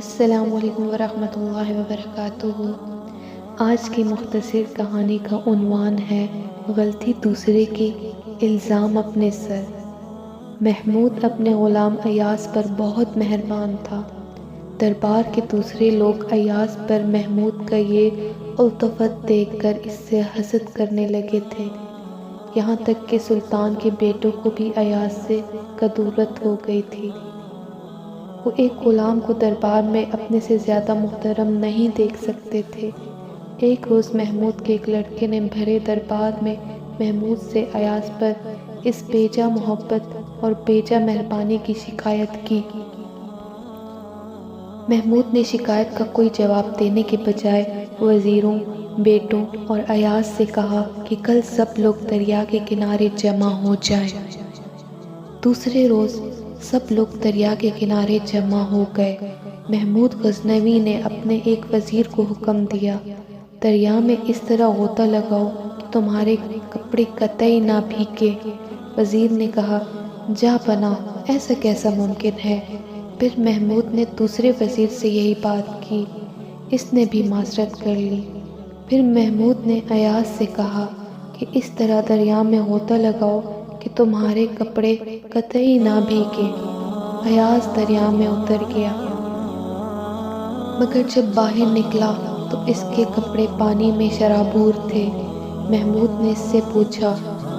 السلام علیکم ورحمۃ اللہ وبرکاتہ۔ آج کی مختصر کہانی کا عنوان ہے غلطی دوسرے کی، الزام اپنے سر۔ محمود اپنے غلام ایاز پر بہت مہربان تھا۔ دربار کے دوسرے لوگ ایاز پر محمود کا یہ الطفت دیکھ کر اس سے حسد کرنے لگے تھے، یہاں تک کہ سلطان کے بیٹوں کو بھی ایاز سے کدورت ہو گئی تھی۔ وہ ایک غلام کو دربار میں اپنے سے زیادہ محترم نہیں دیکھ سکتے تھے۔ ایک روز محمود کے ایک لڑکے نے بھرے دربار میں محمود سے ایاز پر اس بے جا محبت اور بے جا مہربانی کی شکایت کی۔ محمود نے شکایت کا کوئی جواب دینے کے بجائے وزیروں، بیٹوں اور ایاز سے کہا کہ کل سب لوگ دریا کے کنارے جمع ہو جائیں۔ دوسرے روز سب لوگ دریا کے کنارے جمع ہو گئے۔ محمود غزنوی نے اپنے ایک وزیر کو حکم دیا، دریا میں اس طرح غوطہ لگاؤ کہ تمہارے کپڑے قطعی نہ بھیگے۔ وزیر نے کہا، جا بنا، ایسا کیسا ممکن ہے؟ پھر محمود نے دوسرے وزیر سے یہی بات کی، اس نے بھی معذرت کر لی۔ پھر محمود نے ایاز سے کہا کہ اس طرح دریا میں غوطہ لگاؤ کہ تمہارے کپڑے قطعی نہ بھیگے۔ ایاز دریا میں اتر گیا، مگر جب باہر نکلا تو اس کے کپڑے پانی میں شرابور تھے۔ محمود نے اس سے پوچھا،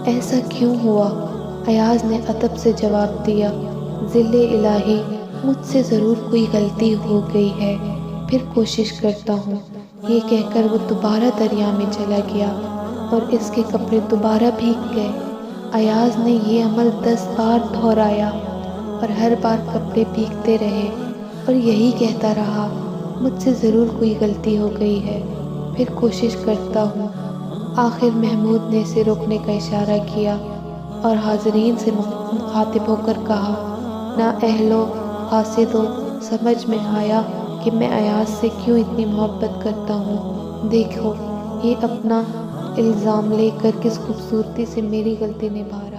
ایسا کیوں ہوا؟ ایاز نے ادب سے جواب دیا، ذل الہی، مجھ سے ضرور کوئی غلطی ہو گئی ہے، پھر کوشش کرتا ہوں۔ یہ کہہ کر وہ دوبارہ دریا میں چلا گیا اور اس کے کپڑے دوبارہ بھیگ گئے۔ ایاز نے یہ عمل 10 بار دہرایا اور ہر بار کپڑے بھیگتے رہے اور یہی کہتا رہا، مجھ سے ضرور کوئی غلطی ہو گئی ہے، پھر کوشش کرتا ہوں۔ آخر محمود نے اسے روکنے کا اشارہ کیا اور حاضرین سے مخاطب ہو کر کہا، نا اہلو حاسدو، سمجھ میں آیا کہ میں ایاز سے کیوں اتنی محبت کرتا ہوں۔ دیکھو، یہ اپنا الزام لے کر کس خوبصورتی سے میری غلطی نبھا رہا ہے۔